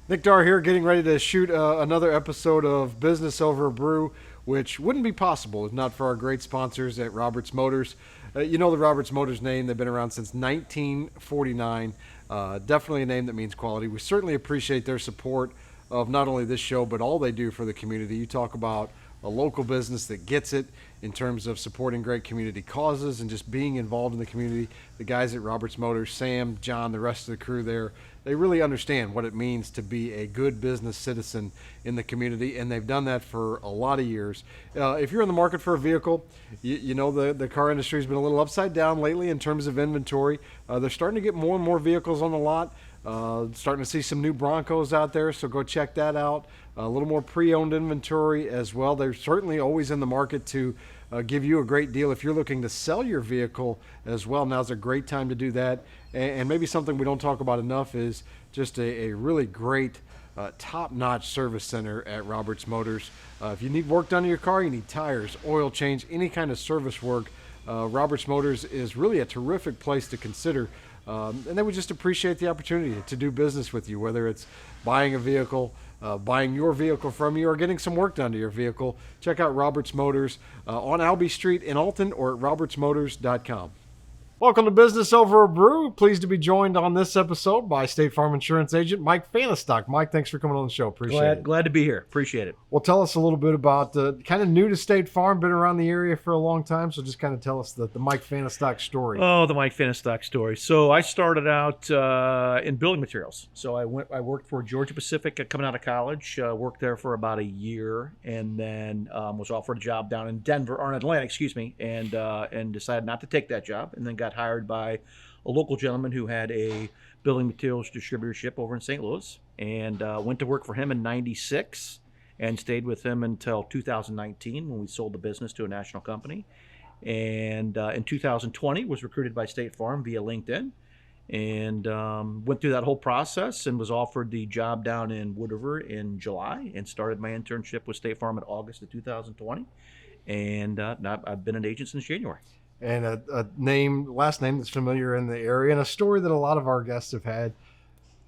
Nick Darr here, getting ready to shoot another episode of Business Over a Brew, which wouldn't be possible if not for our great sponsors at Roberts Motors. You know the Roberts Motors name, they've been around since 1949. Definitely a name that means quality. We certainly appreciate their support of not only this show, but all they do for the community. You talk about a local business that gets it in terms of supporting great community causes and just being involved in the community. The guys at Roberts Motors, Sam, John, the rest of the crew there, they really understand what it means to be a good business citizen in the community, and they've done that for a lot of years. If you're in the market for a vehicle, you know the car industry has been a little upside down lately in terms of inventory. They're starting to get more and more vehicles on the lot. Starting to see some new Broncos out there, so go check that out. A little more pre-owned inventory as well. They're certainly always in the market to give you a great deal if you're looking to sell your vehicle as well. Now's a great time to do that. And maybe something we don't talk about enough is just a really great top-notch service center at Roberts Motors. If you need work done to your car, you need tires, oil change, any kind of service work, Roberts Motors is really a terrific place to consider. And they would just appreciate the opportunity to do business with you, whether it's buying a vehicle, buying your vehicle from you, or getting some work done to your vehicle. Check out Roberts Motors on Albee Street in Alton or at robertsmotors.com. Welcome to Business Over a Brew. Pleased to be joined on this episode by State Farm Insurance Agent Mike Fahnestock. Mike, thanks for coming on the show. Appreciate it. Glad to be here. Appreciate it. Well, tell us a little bit about kind of new to State Farm, been around the area for a long time, so just kind of tell us the Mike Fahnestock story. Oh, the Mike Fahnestock story. So I started out in building materials. So I worked for Georgia Pacific coming out of college, worked there for about a year, and then was offered a job down in Denver, or in Atlanta, excuse me, and decided not to take that job, and then got hired by a local gentleman who had a building materials distributorship over in St. Louis, and went to work for him in '96 and stayed with him until 2019 when we sold the business to a national company. And in 2020 was recruited by State Farm via LinkedIn, and went through that whole process and was offered the job down in Wood River in July, and started my internship with State Farm in August of 2020. And now I've been an agent since January. And a last name that's familiar in the area, and a story that a lot of our guests have had.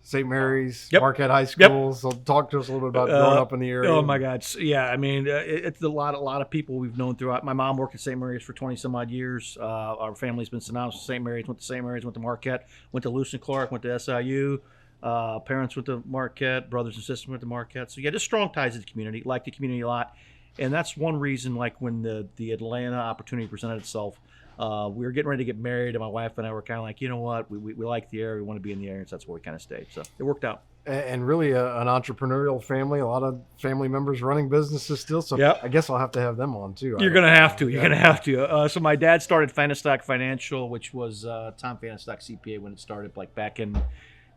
St. Mary's, Yep. Marquette High School. Yep. So talk to us a little bit about growing up in the area. Oh my God, yeah. I mean, it's a lot of people we've known throughout. My mom worked at St. Mary's for 20 some odd years. Our family's been synonymous with St. Mary's. Went to St. Mary's, went to Marquette, went to Lewis and Clark, went to SIU. Parents went to Marquette, brothers and sisters went to Marquette. So yeah, just strong ties to the community. Like the community a lot, and that's one reason. Like when the Atlanta opportunity presented itself. We were getting ready to get married, and my wife and I were kind of like, you know what, we like the area, we want to be in the area, so that's where we kind of stayed. So it worked out. And really an entrepreneurial family, a lot of family members running businesses still. So yep. I guess I'll have to have them on too. You're going to have to. You're going to have to. So my dad started Fahnestock Financial, which was Tom Fahnestock CPA when it started, like back in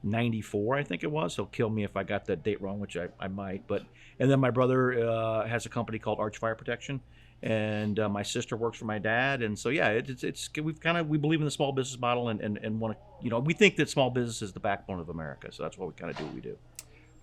'94, I think it was. He'll kill me if I got that date wrong, which I might. And then my brother has a company called Arch Fire Protection. And my sister works for my dad, and so yeah, we believe in the small business model, and want to, we think that small business is the backbone of America, so that's what we kind of do what we do.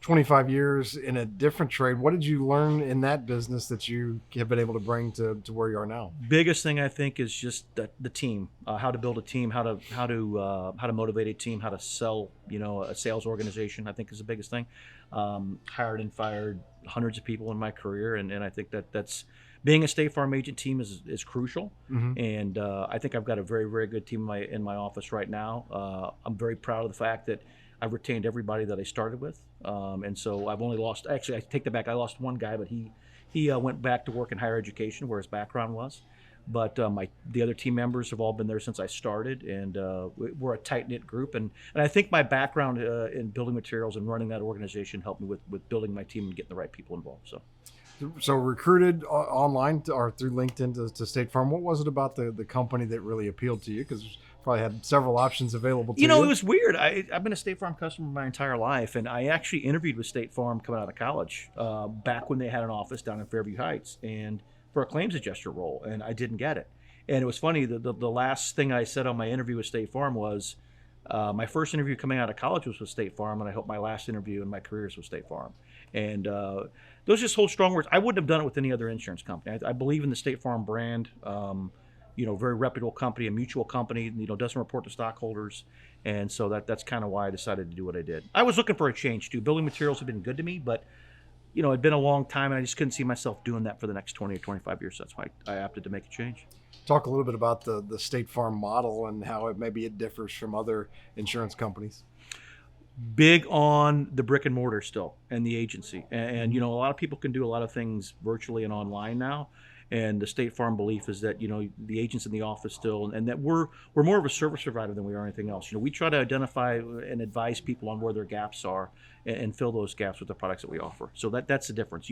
25 years in a different trade. What did you learn in that business that you have been able to bring to where you are now? Biggest thing I think is just the team, how to build a team, how to motivate a team, how to sell, a sales organization. I think is the biggest thing. Hired and fired hundreds of people in my career, and I think that's. Being a State Farm agent team is crucial, mm-hmm. And I think I've got a very, very good team in my office right now. I'm very proud of the fact that I've retained everybody that I started with, and so I've only lost. Actually, I take that back. I lost one guy, but he went back to work in higher education where his background was. But the other team members have all been there since I started, and we're a tight-knit group. And I think my background in building materials and running that organization helped me with building my team and getting the right people involved. So recruited online or through LinkedIn to State Farm. What was it about the company that really appealed to you? Because you probably had several options available to you. It was weird. I've been a State Farm customer my entire life, and I actually interviewed with State Farm coming out of college back when they had an office down in Fairview Heights and for a claims adjuster role, and I didn't get it. And it was funny, the last thing I said on my interview with State Farm was, my first interview coming out of college was with State Farm, and I hope my last interview in my career is with State Farm. And those just hold strong words. I wouldn't have done it with any other insurance company. I believe in the State Farm brand. very reputable company, a mutual company, doesn't report to stockholders. And so that's kind of why I decided to do what I did. I was looking for a change too. Building materials have been good to me, but it'd been a long time, and I just couldn't see myself doing that for the next 20 or 25 years. That's why I opted to make a change. Talk a little bit about the State Farm model and how it differs from other insurance companies. Big on the brick and mortar still and the agency. And a lot of people can do a lot of things virtually and online now. And the State Farm belief is that, the agents in the office still, and that we're more of a service provider than we are anything else. We try to identify and advise people on where their gaps are and fill those gaps with the products that we offer. So that's the difference.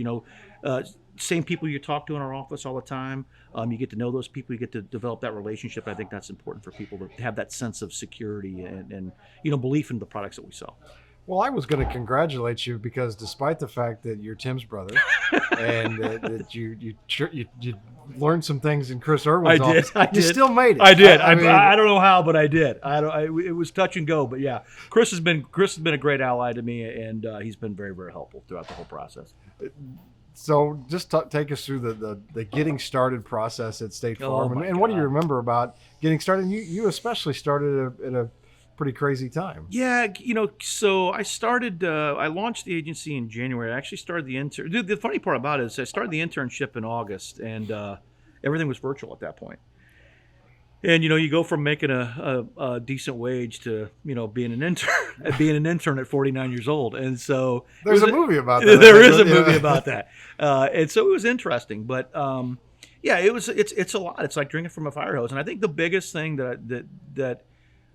Same people you talk to in our office all the time. You get to know those people. You get to develop that relationship. I think that's important for people to have that sense of security and belief in the products that we sell. Well, I was going to congratulate you because despite the fact that you're Tim's brother and that you learned some things in Chris Erwin's office, you still made it. I did. I don't know how, but I did. It was touch and go, but yeah, Chris has been a great ally to me, and he's been very, very helpful throughout the whole process. So just take us through the getting started process at State Farm, and what do you remember about getting started? You especially started at a pretty crazy time. Yeah, so I started, I launched the agency in January. I actually started the funny part about it is I started the internship in August, and everything was virtual at that point. And, you go from making a decent wage to, being an intern at 49 years old. And so there's a movie about that. There is a movie about that. And so it was interesting, but yeah, it's a lot. It's like drinking from a fire hose. And I think the biggest thing that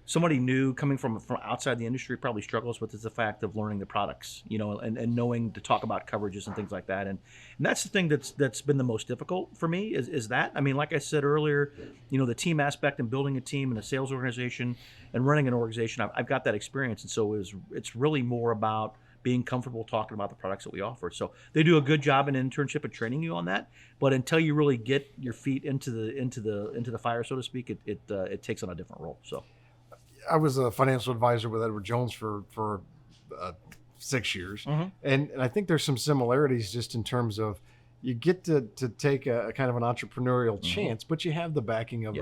somebody new coming from outside the industry probably struggles with is the fact of learning the products, and knowing to talk about coverages and things like that. And that's the thing that's been the most difficult for me is that. I mean, like I said earlier, the team aspect and building a team and a sales organization and running an organization, I've got that experience. And so it's really more about being comfortable talking about the products that we offer. So they do a good job in internship and training you on that. But until you really get your feet into the fire, so to speak, it takes on a different role. So. I was a financial advisor with Edward Jones for 6 years. Mm-hmm. And I think there's some similarities just in terms of you get to take a kind of an entrepreneurial chance, but you have the backing of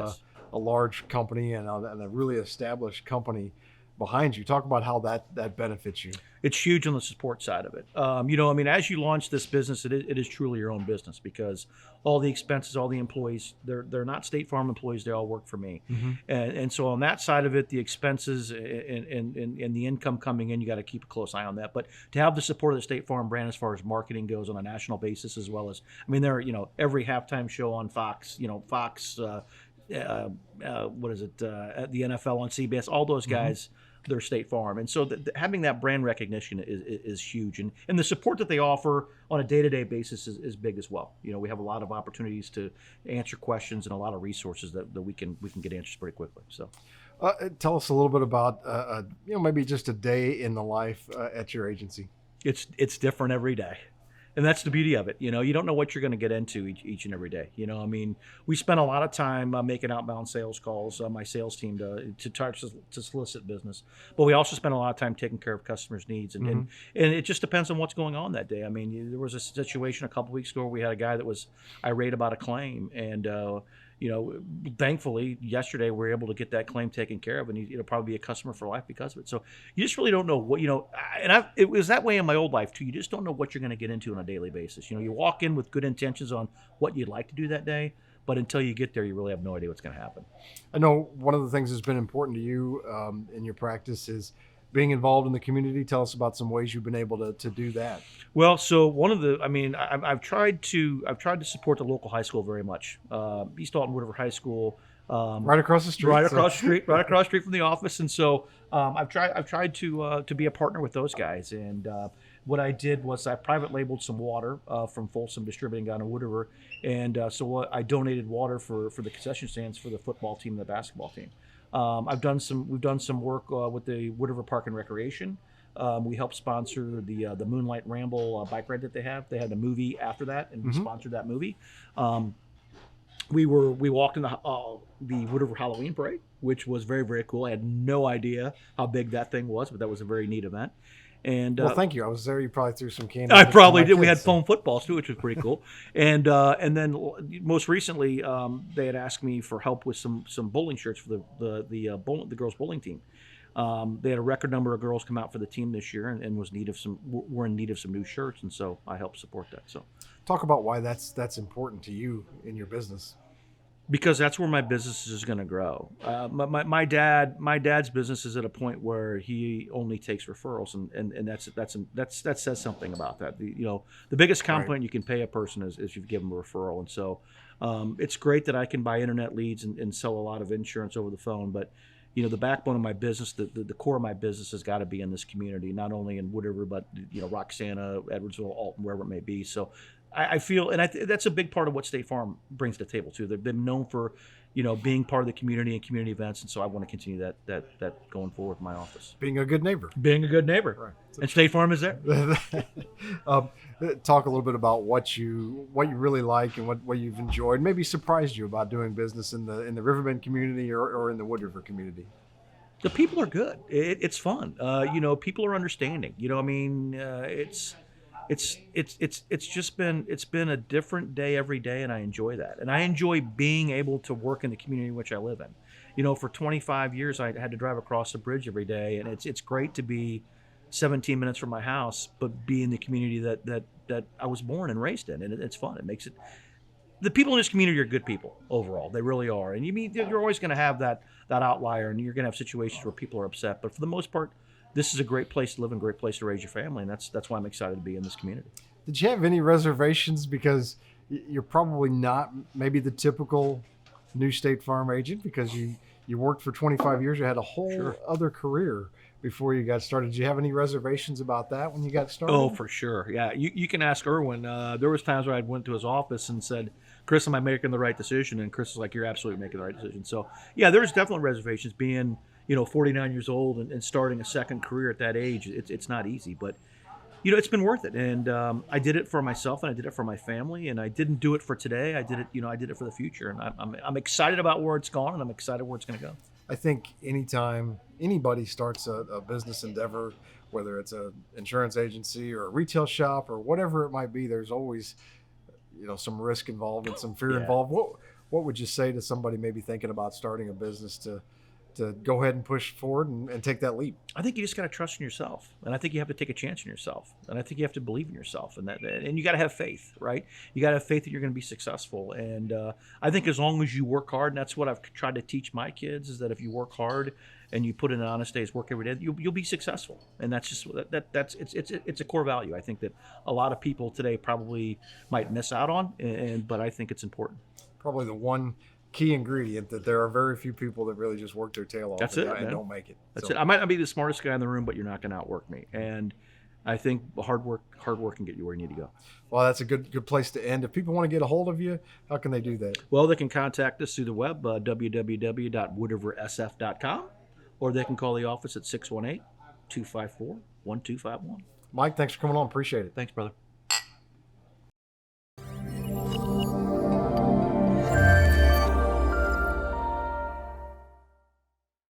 a large company and a really established company behind you. Talk about how that benefits you. It's huge on the support side of it. As you launch this business, it is truly your own business because all the expenses, all the employees, they're not State Farm employees. They all work for me. Mm-hmm. And so on that side of it, the expenses and the income coming in, you got to keep a close eye on that. But to have the support of the State Farm brand as far as marketing goes on a national basis, as well as, there are, every halftime show on Fox, Fox, what is it? The NFL on CBS, all those guys, they're State Farm. And so having that brand recognition is huge. And the support that they offer on a day-to-day basis is big as well. We have a lot of opportunities to answer questions and a lot of resources that we can get answers pretty quickly. So tell us a little bit about, maybe just a day in the life at your agency. It's different every day. And that's the beauty of it. You don't know what you're going to get into each and every day. We spend a lot of time making outbound sales calls, my sales team to try to solicit business. But we also spend a lot of time taking care of customers' needs. And it just depends on what's going on that day. There was a situation a couple weeks ago where we had a guy that was irate about a claim. And, thankfully, yesterday we were able to get that claim taken care of, and it'll probably be a customer for life because of it. So you just really don't know what, it was that way in my old life too. You just don't know what you're going to get into on a daily basis. You walk in with good intentions on what you'd like to do that day, but until you get there, you really have no idea what's going to happen. I know one of the things that's been important to you in your practice is being involved in the community. Tell us about some ways you've been able to do that. Well, so one of the, I've tried to support the local high school very much. East Alton Woodford High School, right across the street, right across the street from the office. And so I've tried to be a partner with those guys. And what I did was I private labeled some water from Folsom Distributing down in Woodford, and so I donated water for the concession stands for the football team and the basketball team. We've done some work with the Woodford Park and Recreation. We helped sponsor the Moonlight Ramble bike ride that they have. They had a movie after that, and we sponsored that movie. We walked in the Woodford Halloween Parade which was very, very cool. I had no idea how big that thing was, but that was a very neat event. And Well, thank you. I was there. You probably threw some candy. I to probably my did. We had kids, so- foam footballs too, which was pretty cool. And then most recently, they had asked me for help with some bowling shirts for the girls bowling team. They had a record number of girls come out for the team this year, and were in need of some new shirts, and so I helped support that. So Talk about why that's important to you in your business. because that's where my business is going to grow. My dad's business is at a point where he only takes referrals, and that says something about that. The biggest compliment you can pay a person is if you give them a referral, and so it's great that I can buy internet leads and sell a lot of insurance over the phone, but the backbone of my business, the core of my business has got to be in this community, not only in Wood River, but Roxana, Edwardsville, Alton, wherever it may be. So I feel, and that's a big part of what State Farm brings to the table too. They've been known for, being part of the community and community events, and so I want to continue that going forward with my office. Being a good neighbor. Being a good neighbor, Right. and State Farm is there. Talk a little bit about what you really like and what you've enjoyed, maybe surprised you about doing business in the Riverbend community or in the Wood River community. The people are good. It's fun. People are understanding. It's been a different day every day, and I enjoy that. And I enjoy being able to work in the community in which I live in. For 25 years, I had to drive across the bridge every day, and it's great to be 17 minutes from my house, but be in the community that I was born and raised in, and it's fun. It makes it. The people in this community are good people overall. They really are. And you're always going to have that outlier, and you're going to have situations where people are upset. But for the most part, this is a great place to live and a great place to raise your family, and that's why I'm excited to be in this community. Did you have any reservations because you're probably not maybe the typical new State Farm agent because you worked for 25 years, you had a whole other career before you got started. Did you have any reservations about that when you got started? Oh, for sure. Yeah, you can ask Erwin. There was times where I went to his office and said, "Chris, am I making the right decision?" And Chris was like, "You're absolutely making the right decision." So yeah, there's definitely reservations. Being 49 years old and starting a second career at that age, it's not easy, but it's been worth it. And I did it for myself, and I did it for my family, and I didn't do it for today. I did it for the future, and I'm excited about where it's gone, and I'm excited where it's going to go. I think anytime anybody starts a business endeavor, whether it's an insurance agency or a retail shop or whatever it might be, there's always some risk involved and some fear involved. What would you say to somebody maybe thinking about starting a business to go ahead and push forward and take that leap? I think you just got to trust in yourself, and I think you have to take a chance in yourself, and I think you have to believe in yourself, and you got to have faith, right? You got to have faith that you're going to be successful, and I think as long as you work hard, and that's what I've tried to teach my kids, is that if you work hard and you put in an honest day's work every day, you'll be successful, and that's just it's a core value. I think that a lot of people today probably might miss out on, but I think it's important. Probably the one key ingredient that there are very few people that really just work their tail off and don't make it. That's it. I might not be the smartest guy in the room, but you're not going to outwork me. And I think hard work can get you where you need to go. Well, that's a good place to end. If people want to get a hold of you, how can they do that? Well, they can contact us through the web, www.woodriversf.com, or they can call the office at 618-254-1251. Mike, thanks for coming on. Appreciate it. Thanks, brother.